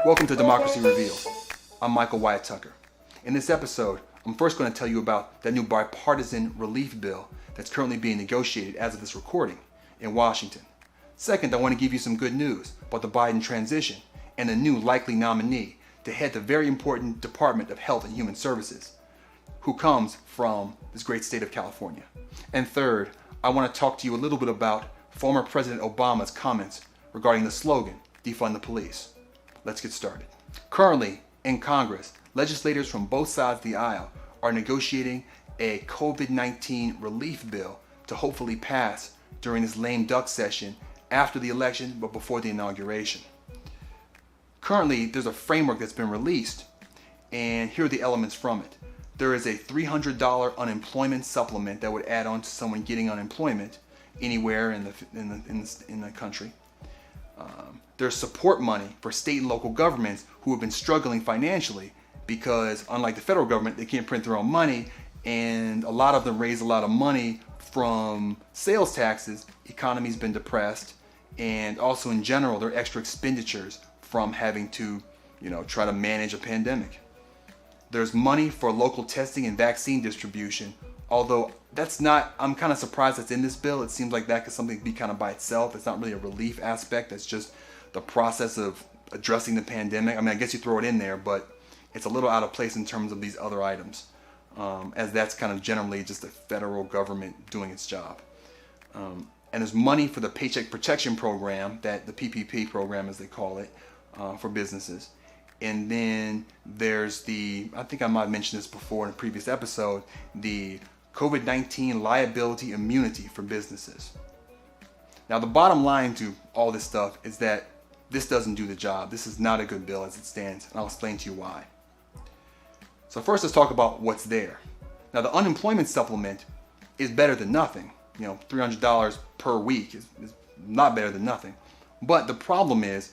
Welcome to Democracy Revealed. I'm Michael Wyatt Tucker. In this episode, I'm first going to tell you about that new bipartisan relief bill that's currently being negotiated as of this recording in Washington. Second, I want to give you some good news about the Biden transition and the new likely nominee to head the very important Department of Health and Human Services, who comes from this great state of California. And third, I want to talk to you a little bit about former President Obama's comments regarding the slogan, defund the police. Let's get started. Currently, in Congress, legislators from both sides of the aisle are negotiating a COVID-19 relief bill to hopefully pass during this lame duck session after the election but before the inauguration. Currently, there's a framework that's been released, and here are the elements from it. There is a $300 unemployment supplement that would add on to someone getting unemployment anywhere in the country. There's support money for state and local governments who have been struggling financially because, unlike the federal government, they can't print their own money, and a lot of them raise a lot of money from sales taxes. Economy's been depressed, and also in general, there are extra expenditures from having to, try to manage a pandemic. There's money for local testing and vaccine distribution, although I'm kind of surprised that's in this bill. It seems like that could something be kind of by itself. It's not really a relief aspect. It's just the process of addressing the pandemic. I mean, I guess you throw it in there, but it's a little out of place in terms of these other items, as that's kind of generally just the federal government doing its job. And there's money for the Paycheck Protection Program, that the PPP program as they call it, for businesses. And then there's I think I might have mentioned this before in a previous episode, the COVID-19 liability immunity for businesses. Now, the bottom line to all this stuff is that this doesn't do the job. This is not a good bill as it stands, and I'll explain to you why. So first, let's talk about what's there. Now, the unemployment supplement is better than nothing. $300 per week is not better than nothing. But the problem is,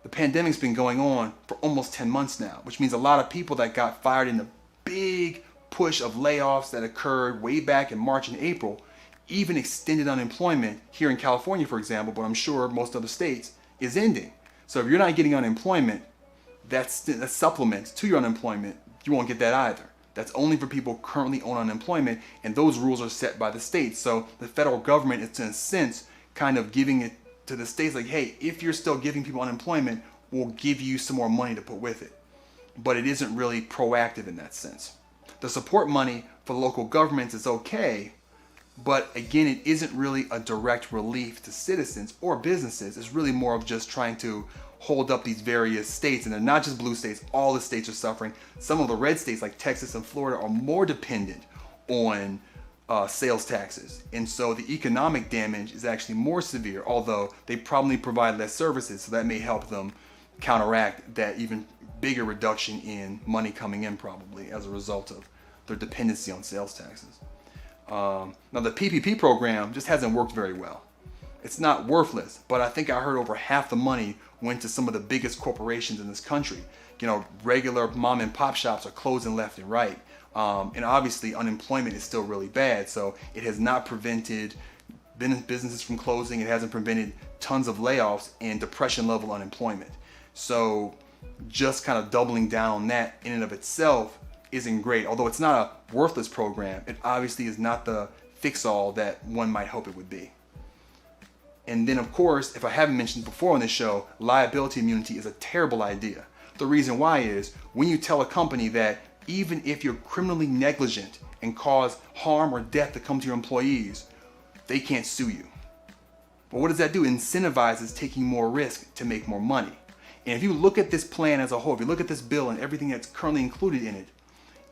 the pandemic's been going on for almost 10 months now, which means a lot of people that got fired in the big push of layoffs that occurred way back in March and April, even extended unemployment here in California, for example, but I'm sure most other states, is ending. So if you're not getting unemployment, that supplements to your unemployment, you won't get that either. That's only for people currently on unemployment, and those rules are set by the states. So the federal government is, in a sense, kind of giving it to the states like, hey, if you're still giving people unemployment, we'll give you some more money to put with it. But it isn't really proactive in that sense. The support money for local governments is okay, but again, it isn't really a direct relief to citizens or businesses. It's really more of just trying to hold up these various states, and they're not just blue states. All the states are suffering. Some of the red states like Texas and Florida are more dependent on sales taxes, and so the economic damage is actually more severe, although they probably provide less services, so that may help them counteract that even bigger reduction in money coming in, probably as a result of their dependency on sales taxes. Now, the PPP program just hasn't worked very well. It's not worthless, but I think I heard over half the money went to some of the biggest corporations in this country. Regular mom and pop shops are closing left and right. And obviously unemployment is still really bad, so it has not prevented businesses from closing. It hasn't prevented tons of layoffs and depression level unemployment. So just kind of doubling down on that in and of itself isn't great. Although it's not a worthless program, it obviously is not the fix-all that one might hope it would be. And then, of course, if I haven't mentioned before on this show, liability immunity is a terrible idea. The reason why is when you tell a company that even if you're criminally negligent and cause harm or death to come to your employees, they can't sue you. But what does that do? It incentivizes taking more risk to make more money. And if you look at this plan as a whole, if you look at this bill and everything that's currently included in it,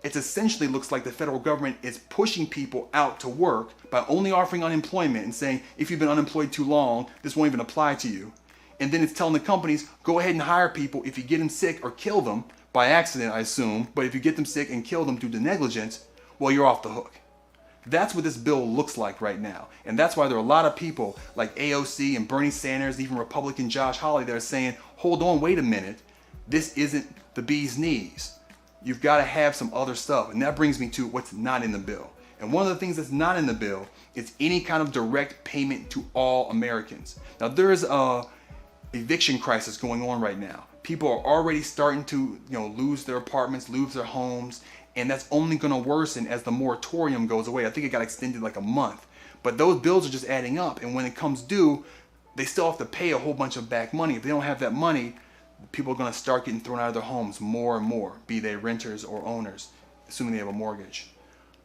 it essentially looks like the federal government is pushing people out to work by only offering unemployment and saying, if you've been unemployed too long, this won't even apply to you. And then it's telling the companies, go ahead and hire people if you get them sick or kill them, by accident, I assume, but if you get them sick and kill them due to negligence, well, you're off the hook. That's what this bill looks like right now. And that's why there are a lot of people like AOC and Bernie Sanders, even Republican Josh Hawley, that are saying, hold on, wait a minute. This isn't the bee's knees. You've got to have some other stuff. And that brings me to what's not in the bill. And one of the things that's not in the bill is any kind of direct payment to all Americans. Now, there is a eviction crisis going on right now. People are already starting to, lose their apartments, lose their homes, and that's only going to worsen as the moratorium goes away. I think it got extended like a month. But those bills are just adding up, and when it comes due, they still have to pay a whole bunch of back money. If they don't have that money, people are going to start getting thrown out of their homes more and more, be they renters or owners, assuming they have a mortgage.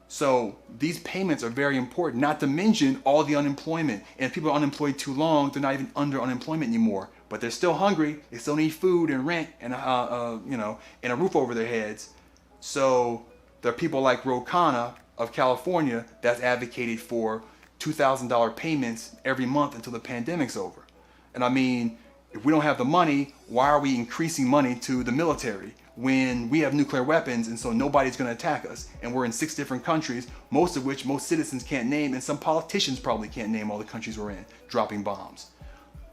So these payments are very important, not to mention all the unemployment. And if people are unemployed too long, they're not even under unemployment anymore. But they're still hungry. They still need food and rent and and a roof over their heads. So there are people like Ro Khanna of California that's advocated for $2,000 payments every month until the pandemic's over. And I mean, if we don't have the money, why are we increasing money to the military when we have nuclear weapons and so nobody's going to attack us? And we're in 6 different countries, most of which most citizens can't name, and some politicians probably can't name all the countries we're in, dropping bombs.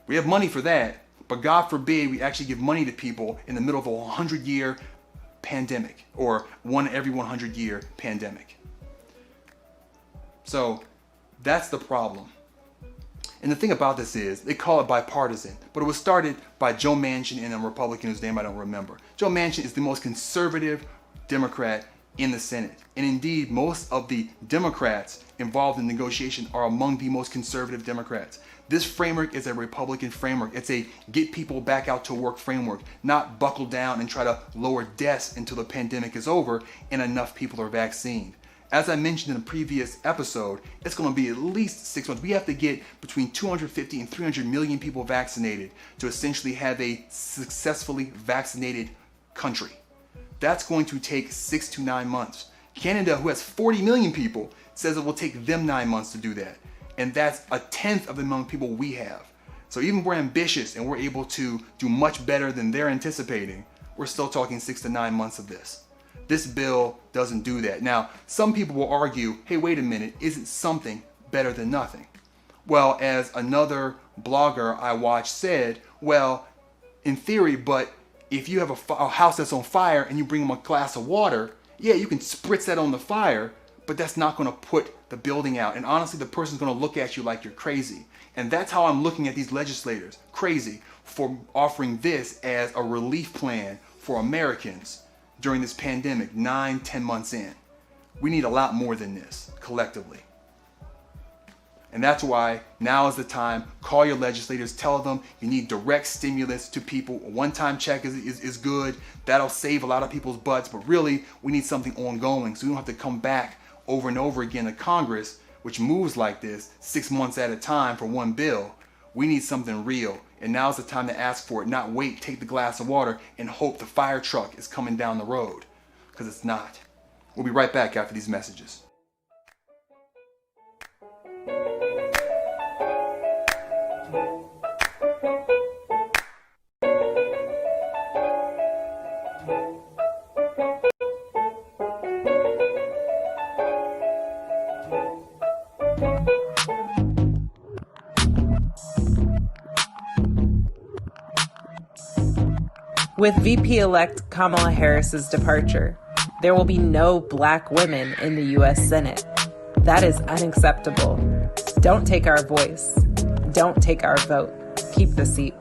We have money for that, but God forbid we actually give money to people in the middle of a 100-year pandemic, or one every 100-year pandemic. So that's the problem. And the thing about this is, they call it bipartisan, but it was started by Joe Manchin and a Republican whose name I don't remember. Joe Manchin is the most conservative Democrat in the Senate. And indeed, most of the Democrats involved in negotiation are among the most conservative Democrats. This framework is a Republican framework. It's a get people back out to work framework, not buckle down and try to lower deaths until the pandemic is over and enough people are vaccinated. As I mentioned in a previous episode, it's going to be at least 6 months. We have to get between 250 and 300 million people vaccinated to essentially have a successfully vaccinated country. That's going to take 6 to 9 months. Canada, who has 40 million people, says it will take them 9 months to do that. And that's a tenth of the amount of people we have. So even if we're ambitious and we're able to do much better than they're anticipating, we're still talking 6 to 9 months of this. This bill doesn't do that. Now, some people will argue, hey, wait a minute, isn't something better than nothing? Well, as another blogger I watched said, well, in theory, but if you have a house that's on fire and you bring them a glass of water, yeah, you can spritz that on the fire, but that's not going to put the building out. And honestly, the person's going to look at you like you're crazy. And that's how I'm looking at these legislators, crazy, for offering this as a relief plan for Americans during this pandemic, 9-10 months in. We need a lot more than this, collectively. And that's why now is the time. Call your legislators, tell them you need direct stimulus to people. A one-time check is good. That'll save a lot of people's butts, but really we need something ongoing so we don't have to come back over and over again to Congress, which moves like this 6 months at a time for one bill. We need something real. And now's the time to ask for it, not wait, take the glass of water and hope the fire truck is coming down the road, because it's not. We'll be right back after these messages. With VP-elect Kamala Harris's departure, there will be no black women in the U.S. Senate. That is unacceptable. Don't take our voice. Don't take our vote. Keep the seat.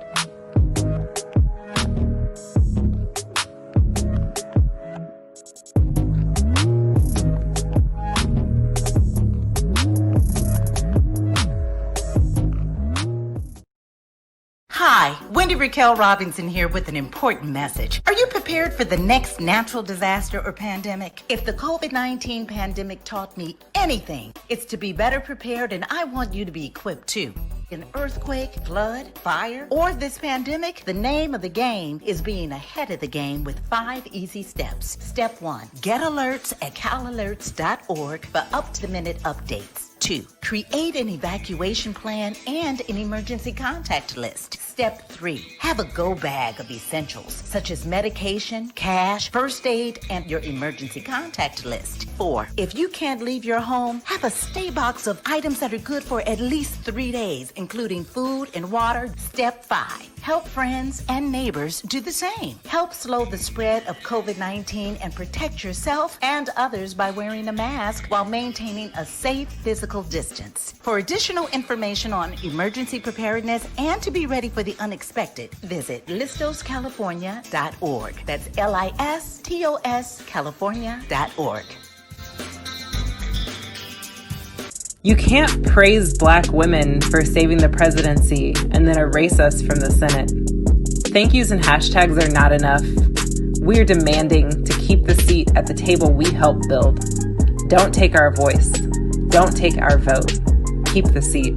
Hi, Wendy Raquel Robinson here with an important message. Are you prepared for the next natural disaster or pandemic? If the COVID-19 pandemic taught me anything, it's to be better prepared, and I want you to be equipped too. An earthquake, flood, fire, or this pandemic, the name of the game is being ahead of the game with 5 easy steps. Step 1, get alerts at calalerts.org for up-to-the-minute updates. 2, create an evacuation plan and an emergency contact list. Step 3, have a go bag of essentials such as medication, cash, first aid, and your emergency contact list. 4, if you can't leave your home, have a stay box of items that are good for at least 3 days, including food and water. Step 5, Help friends and neighbors do the same. Help slow the spread of COVID-19 and protect yourself and others by wearing a mask while maintaining a safe physical distance. For additional information on emergency preparedness and to be ready for the unexpected, visit listoscalifornia.org. That's LISTOS California.org. You can't praise black women for saving the presidency and then erase us from the Senate. Thank yous and hashtags are not enough. We're demanding to keep the seat at the table we helped build. Don't take our voice. Don't take our vote. Keep the seat.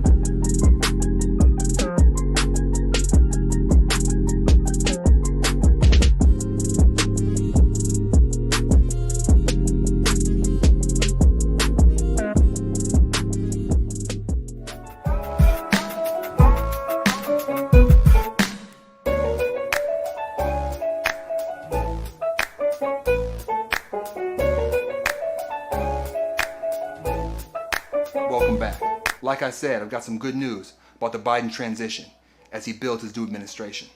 Welcome back. Like I said, I've got some good news about the Biden transition as he builds his new administration.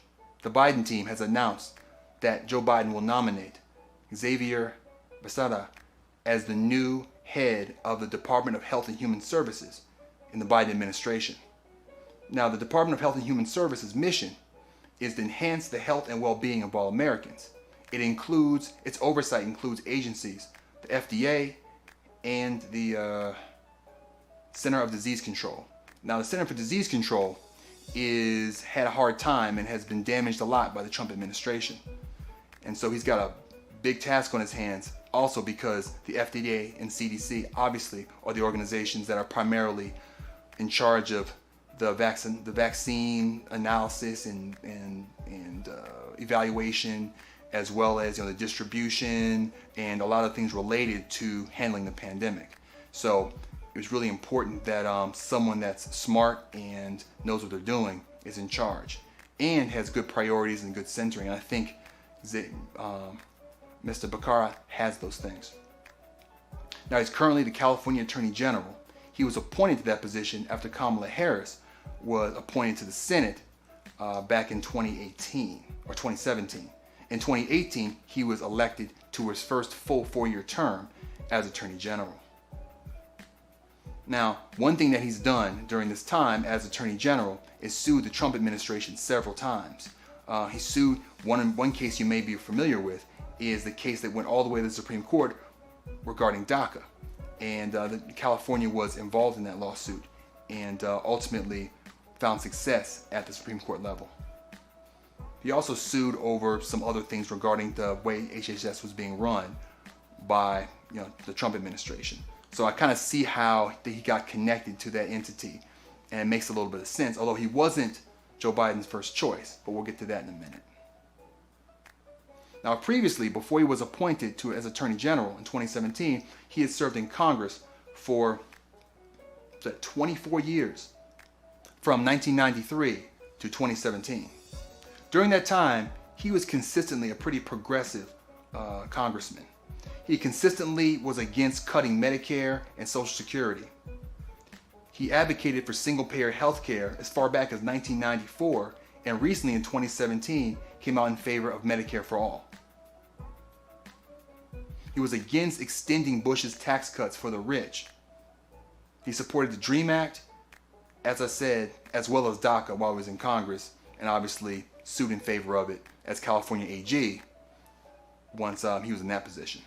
The Biden team has announced that Joe Biden will nominate Xavier Becerra as the new head of the Department of Health and Human Services in the Biden administration. Now, the Department of Health and Human Services mission is to enhance the health and well-being of all Americans. Its oversight includes agencies, the FDA and the Center of Disease Control. Now, the Center for Disease Control had a hard time and has been damaged a lot by the Trump administration. And so he's got a big task on his hands, also because the FDA and CDC obviously are the organizations that are primarily in charge of the vaccine analysis and evaluation, as well as the distribution and a lot of things related to handling the pandemic. So it was really important that someone that's smart and knows what they're doing is in charge and has good priorities and good centering. And I think Mr. Becerra has those things. Now, he's currently the California Attorney General. He was appointed to that position after Kamala Harris was appointed to the Senate back in 2018 or 2017. In 2018, he was elected to his first full 4-year term as Attorney General. Now, one thing that he's done during this time as Attorney General is sued the Trump administration several times. He sued, one case you may be familiar with is the case that went all the way to the Supreme Court regarding DACA. And California was involved in that lawsuit and ultimately found success at the Supreme Court level. He also sued over some other things regarding the way HHS was being run by the Trump administration. So I kind of see how he got connected to that entity, and it makes a little bit of sense, although he wasn't Joe Biden's first choice, but we'll get to that in a minute. Now, previously, before he was appointed as Attorney General in 2017, he had served in Congress for 24 years, from 1993 to 2017. During that time, he was consistently a pretty progressive congressman. He consistently was against cutting Medicare and Social Security. He advocated for single-payer health care as far back as 1994, and recently in 2017 came out in favor of Medicare for all. He was against extending Bush's tax cuts for the rich. He supported the DREAM Act, as I said, as well as DACA while he was in Congress, and obviously sued in favor of it as California AG once he was in that position.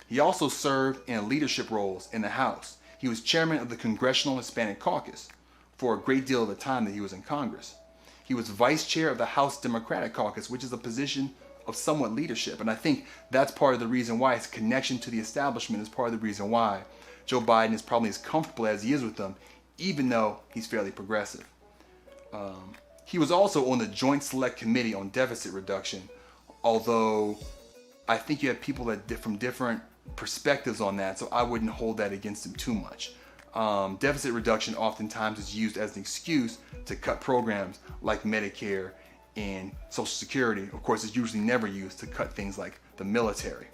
He also served in leadership roles in the House. He was chairman of the Congressional Hispanic Caucus for a great deal of the time that he was in Congress. He was vice chair of the House Democratic Caucus, which is a position of somewhat leadership. And I think that's part of the reason why his connection to the establishment is part of the reason why Joe Biden is probably as comfortable as he is with them, even though he's fairly progressive. He was also on the Joint Select Committee on Deficit Reduction, although I think you have people that from different perspectives on that, so I wouldn't hold that against him too much. Deficit reduction oftentimes is used as an excuse to cut programs like Medicare and Social Security. Of course, it's usually never used to cut things like the military.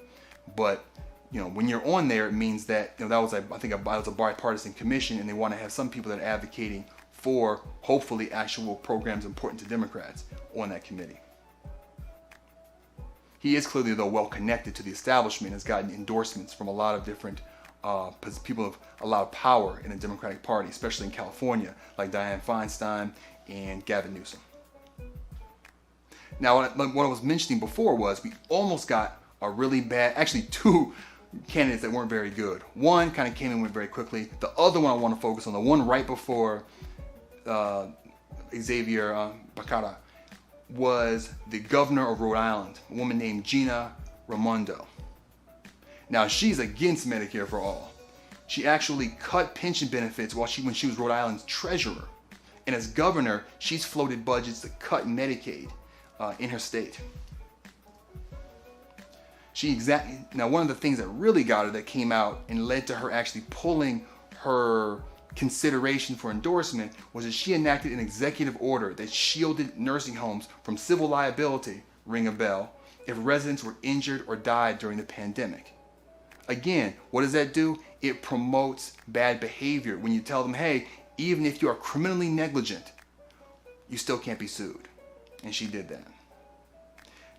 But when you're on there, it means that that was a bipartisan commission, and they want to have some people that are advocating for hopefully actual programs important to Democrats on that committee. He is clearly, though, well connected to the establishment, has gotten endorsements from a lot of different people of a lot of power in the Democratic Party, especially in California, like Dianne Feinstein and Gavin Newsom. Now, what I was mentioning before was we almost got a really bad, actually two candidates that weren't very good. One kind of came and went very quickly. The other one I want to focus on, the one right before Xavier Becerra, was the governor of Rhode Island, a woman named Gina Raimondo. Now, she's against Medicare for all. She actually cut pension benefits when she was Rhode Island's treasurer. And as governor, she's floated budgets to cut Medicaid in her state. Now, one of the things that really got her, that came out and led to her actually pulling her consideration for endorsement, was that she enacted an executive order that shielded nursing homes from civil liability, ring a bell, if residents were injured or died during the pandemic. Again, what does that do? It promotes bad behavior when you tell them, hey, even if you are criminally negligent, you still can't be sued. And she did that.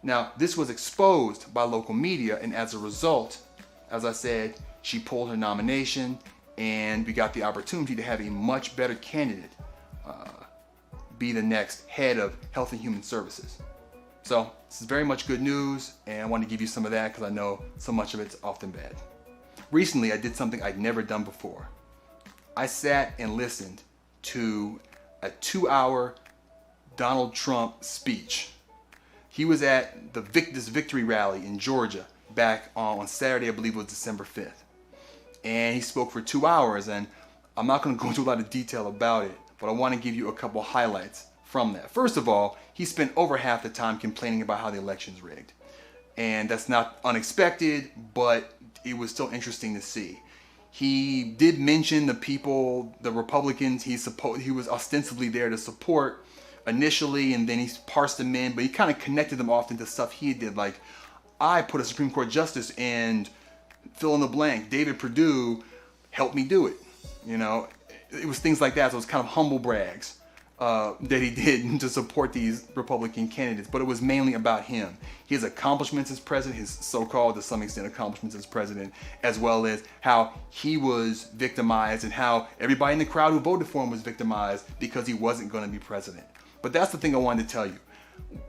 Now, this was exposed by local media, and as a result, as I said, she pulled her nomination, and we got the opportunity to have a much better candidate be the next head of Health and Human Services. So this is very much good news, and I want to give you some of that because I know so much of it's often bad. Recently, I did something I'd never done before. I sat and listened to a 2-hour Donald Trump speech. He was at this victory rally in Georgia back on Saturday, I believe it was December 5th. And he spoke for 2 hours, and I'm not going to go into a lot of detail about it, but I want to give you a couple highlights from that. First of all, he spent over half the time complaining about how the election's rigged. And that's not unexpected, but it was still interesting to see. He did mention the people, the Republicans he was ostensibly there to support initially, and then he parsed them in, but he kind of connected them often to stuff he did, like, I put a Supreme Court justice and fill in the blank, David Perdue helped me do it. You know, it was things like that. So it was kind of humble brags that he did to support these Republican candidates, but it was mainly about him, his accomplishments as president, his so-called, to some extent, accomplishments as president, as well as how he was victimized and how everybody in the crowd who voted for him was victimized because he wasn't going to be president. But that's the thing I wanted to tell you.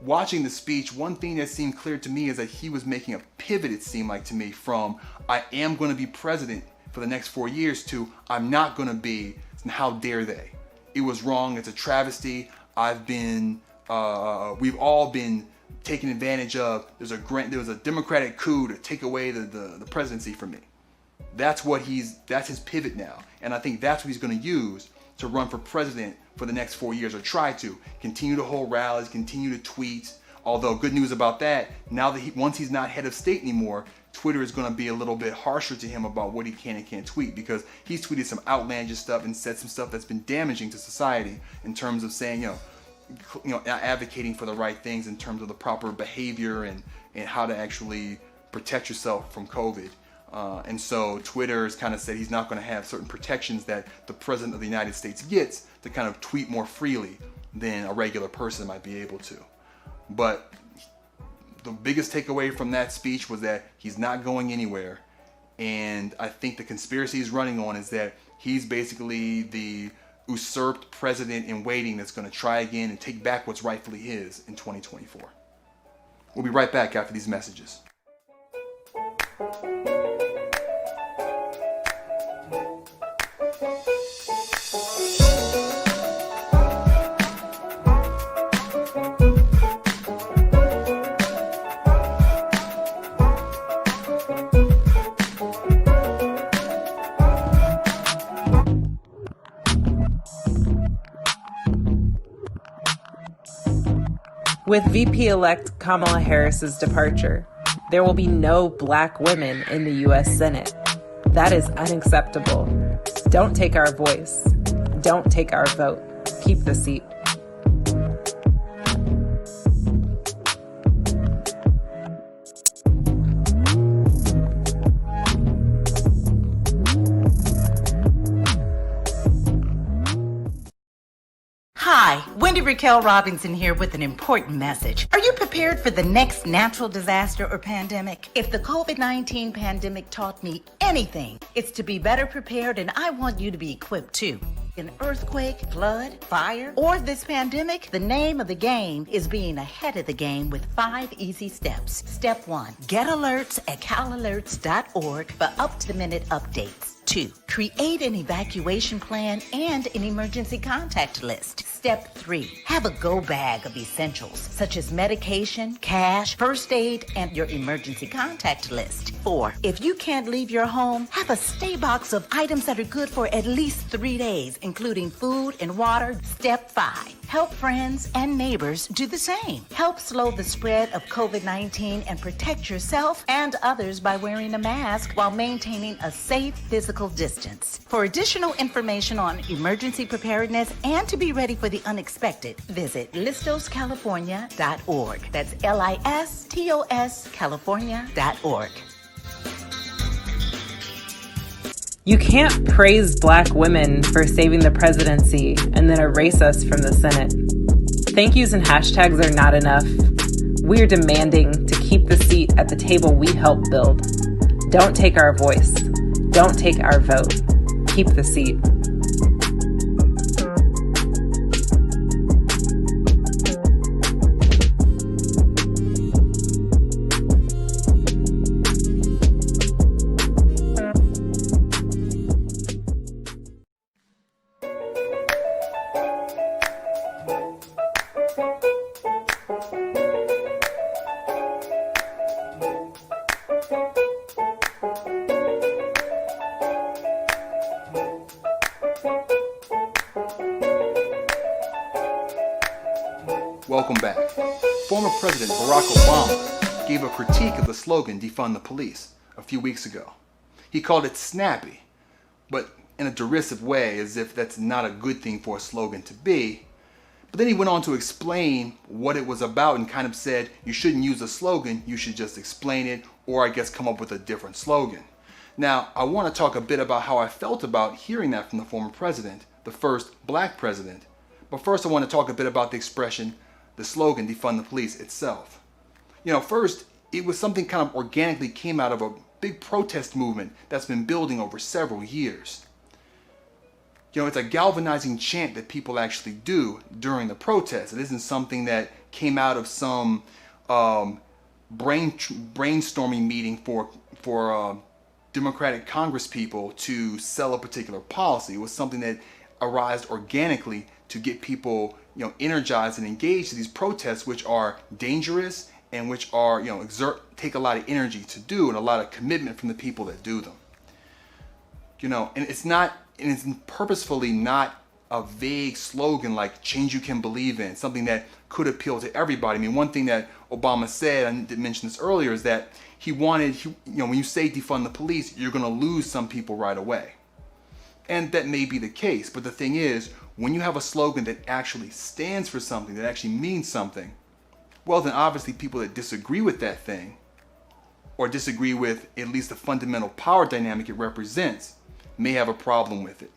Watching the speech, one thing that seemed clear to me is that he was making a pivot, it seemed like to me, from I am going to be president for the next 4 years to I'm not going to be, and how dare they. It was wrong. It's a travesty. We've all been taken advantage of. There was a Democratic coup to take away the presidency from me. That's his pivot now. And I think that's what he's going to use to run for president for the next 4 years, or try to continue to hold rallies, continue to tweet. Although good news about that, now that once he's not head of state anymore, Twitter is going to be a little bit harsher to him about what he can and can't tweet, because he's tweeted some outlandish stuff and said some stuff that's been damaging to society in terms of saying, advocating for the right things in terms of the proper behavior and how to actually protect yourself from COVID. And so Twitter has kind of said he's not going to have certain protections that the president of the United States gets to kind of tweet more freely than a regular person might be able to. But the biggest takeaway from that speech was that he's not going anywhere. And I think the conspiracy he's running on is that he's basically the usurped president in waiting that's going to try again and take back what's rightfully his in 2024. We'll be right back after these messages. With VP-elect Kamala Harris's departure, there will be no black women in the U.S. Senate. That is unacceptable. Don't take our voice. Don't take our vote. Keep the seat. Wendy Raquel Robinson here with an important message. Are you prepared for the next natural disaster or pandemic? If the COVID-19 pandemic taught me anything, it's to be better prepared, and I want you to be equipped too. An earthquake, flood, fire, or this pandemic, the name of the game is being ahead of the game with 5 easy steps. Step 1, get alerts at calalerts.org for up-to-the-minute updates. 2, create an evacuation plan and an emergency contact list. Step 3, have a go bag of essentials such as medication, cash, first aid, and your emergency contact list. 4, if you can't leave your home, have a stay box of items that are good for at least 3 days, including food and water. Step 5, help friends and neighbors do the same. Help slow the spread of COVID-19 and protect yourself and others by wearing a mask while maintaining a safe physical distance. For additional information on emergency preparedness and to be ready for the unexpected, visit listoscalifornia.org. That's LISTOS California.org. You can't praise black women for saving the presidency and then erase us from the Senate. Thank yous and hashtags are not enough. We're demanding to keep the seat at the table we helped build. Don't take our voice. Don't take our vote. Keep the seat. Welcome back. Former President Barack Obama gave a critique of the slogan "Defund the Police" a few weeks ago. He called it snappy, but in a derisive way, as if that's not a good thing for a slogan to be. But then he went on to explain what it was about and kind of said you shouldn't use a slogan, you should just explain it, or I guess come up with a different slogan. Now, I want to talk a bit about how I felt about hearing that from the former president, the first black president. But first I want to talk a bit about the expression, the slogan, "Defund the Police" itself. First, it was something kind of organically came out of a big protest movement that's been building over several years. It's a galvanizing chant that people actually do during the protest. It isn't something that came out of some brainstorming meeting for Democratic Congress people to sell a particular policy. It was something that arose organically to get people energized and engaged to these protests, which are dangerous and which are take a lot of energy to do and a lot of commitment from the people that do them. And it's purposefully not a vague slogan like "change you can believe in," something that could appeal to everybody. I mean, one thing that Obama said, I did mention this earlier, is that he wanted, when you say defund the police, you're going to lose some people right away. And that may be the case, but the thing is, when you have a slogan that actually stands for something, that actually means something, well then obviously people that disagree with that thing, or disagree with at least the fundamental power dynamic it represents, may have a problem with it.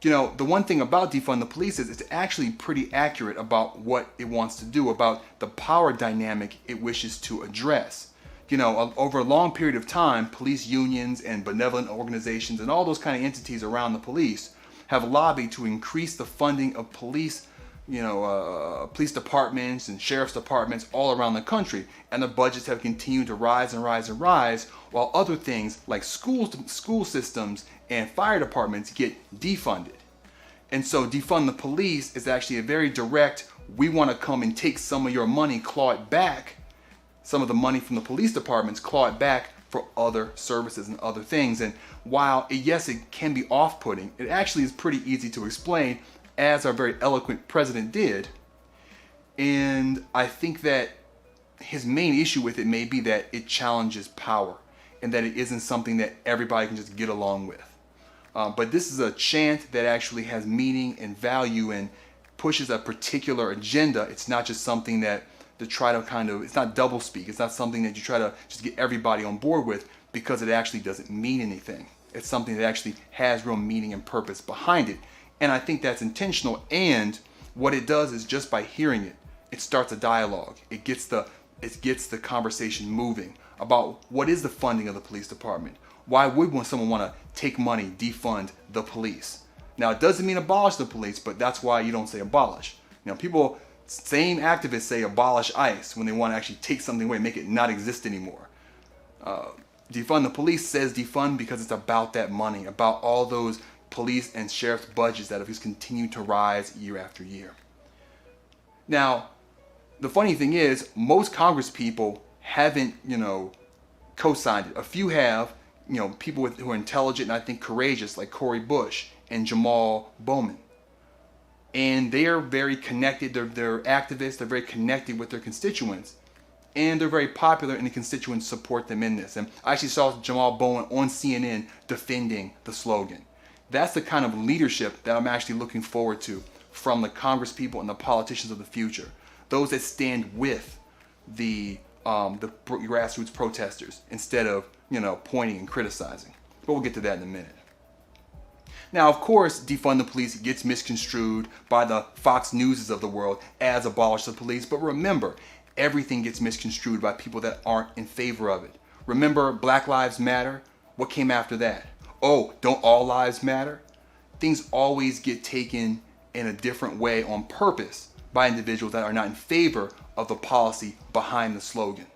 The one thing about defund the police is it's actually pretty accurate about what it wants to do, about the power dynamic it wishes to address. Over a long period of time, police unions and benevolent organizations and all those kind of entities around the police have lobbied to increase the funding of police, police departments and sheriff's departments all around the country. And the budgets have continued to rise and rise and rise, while other things like school systems and fire departments get defunded. And so defund the police is actually a very direct, we want to come and take some of your money, claw it back, some of the money from the police departments, claw it back for other services and other things. And while yes, it can be off-putting, it actually is pretty easy to explain, as our very eloquent president did. And I think that his main issue with it may be that it challenges power and that it isn't something that everybody can just get along with. But this is a chant that actually has meaning and value and pushes a particular agenda. It's not just something that to try to it's not doublespeak. It's not something that you try to just get everybody on board with, because it actually doesn't mean anything. It's something that actually has real meaning and purpose behind it. And I think that's intentional. And what it does is just by hearing it, it starts a dialogue. It gets the conversation moving about what is the funding of the police department. Why would someone want to take money, defund the police? Now, it doesn't mean abolish the police, but that's why you don't say abolish. People, same activists say abolish ICE when they want to actually take something away, make it not exist anymore. Defund the police says defund because it's about that money, about all those police and sheriff's budgets that have just continued to rise year after year. Now, the funny thing is, most Congress people haven't, co-signed it. A few have, people who are intelligent and I think courageous, like Cori Bush and Jamal Bowman. And they are very connected. They're activists. They're very connected with their constituents. And they're very popular, and the constituents support them in this. And I actually saw Jamal Bowman on CNN defending the slogan. That's the kind of leadership that I'm actually looking forward to from the Congress people and the politicians of the future. Those that stand with the grassroots protesters instead of, pointing and criticizing. But we'll get to that in a minute. Now, of course, defund the police gets misconstrued by the Fox Newses of the world as abolish the police. But remember, everything gets misconstrued by people that aren't in favor of it. Remember Black Lives Matter? What came after that? Oh, don't all lives matter? Things always get taken in a different way on purpose by individuals that are not in favor of the policy behind the slogan.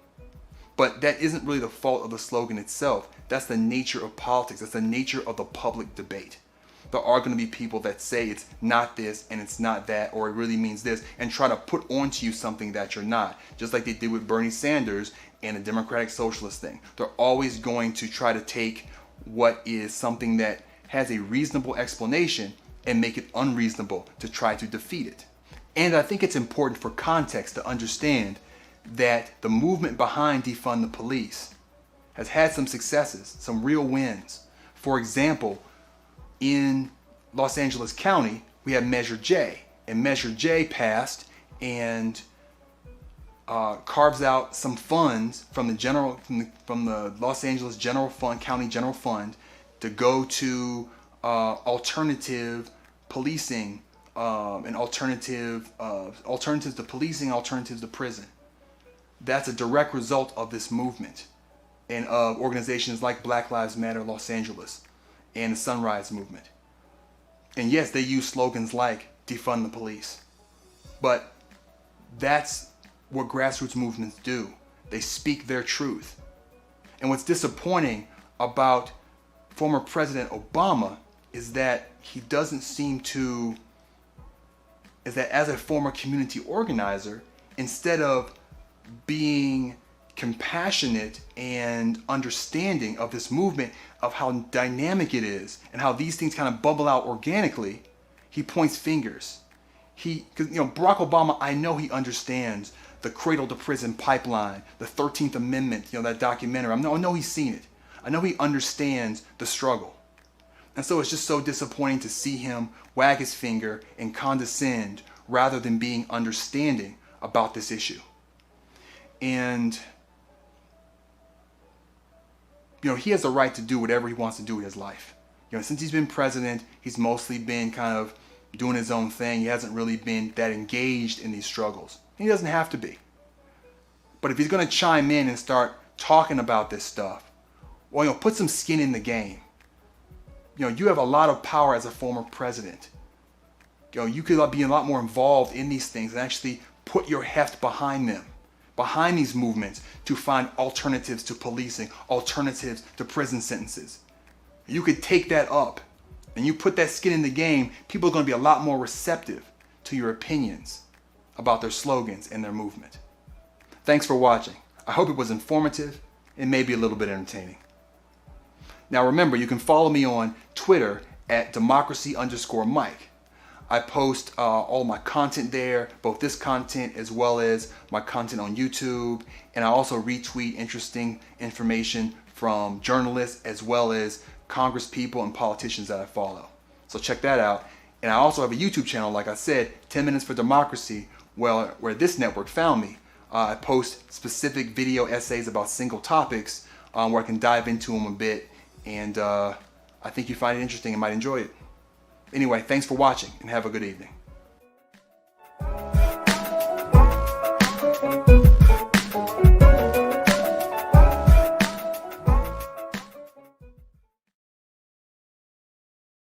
But that isn't really the fault of the slogan itself. That's the nature of politics. That's the nature of the public debate. There are going to be people that say it's not this and it's not that, or it really means this, and try to put onto you something that you're not, just like they did with Bernie Sanders and the Democratic Socialist thing. They're always going to try to take what is something that has a reasonable explanation and make it unreasonable to try to defeat it. And I think it's important for context to understand that the movement behind defund the police has had some successes, some real wins. For example, in Los Angeles County, we have Measure J, and Measure J passed and carves out some funds from the Los Angeles General Fund, County General Fund, to go to alternative policing and alternatives to policing, alternatives to prison. That's a direct result of this movement and of organizations like Black Lives Matter Los Angeles and the Sunrise Movement. And yes, they use slogans like defund the police. But that's what grassroots movements do. They speak their truth. And what's disappointing about former President Obama is that he doesn't seem to, is that as a former community organizer, instead of being compassionate and understanding of this movement, of how dynamic it is and how these things kind of bubble out organically, he points fingers. Barack Obama, I know he understands the cradle to prison pipeline, the 13th Amendment, that documentary. I know he's seen it. I know he understands the struggle. And so it's just so disappointing to see him wag his finger and condescend rather than being understanding about this issue. And he has the right to do whatever he wants to do with his life. Since he's been president, he's mostly been kind of doing his own thing. He hasn't really been that engaged in these struggles. He doesn't have to be. But if he's going to chime in and start talking about this stuff, well, put some skin in the game. You have a lot of power as a former president. You could be a lot more involved in these things and actually put your heft behind them, behind these movements, to find alternatives to policing, alternatives to prison sentences. You could take that up and you put that skin in the game, people are going to be a lot more receptive to your opinions about their slogans and their movement. Thanks for watching. I hope it was informative and maybe a little bit entertaining. Now remember, you can follow me on Twitter at democracy_Mike. I post all my content there, both this content as well as my content on YouTube. And I also retweet interesting information from journalists as well as Congress people and politicians that I follow. So check that out. And I also have a YouTube channel, like I said, 10 Minutes for Democracy, where this network found me. I post specific video essays about single topics where I can dive into them a bit. And I think you find it interesting and might enjoy it. Anyway, thanks for watching and have a good evening.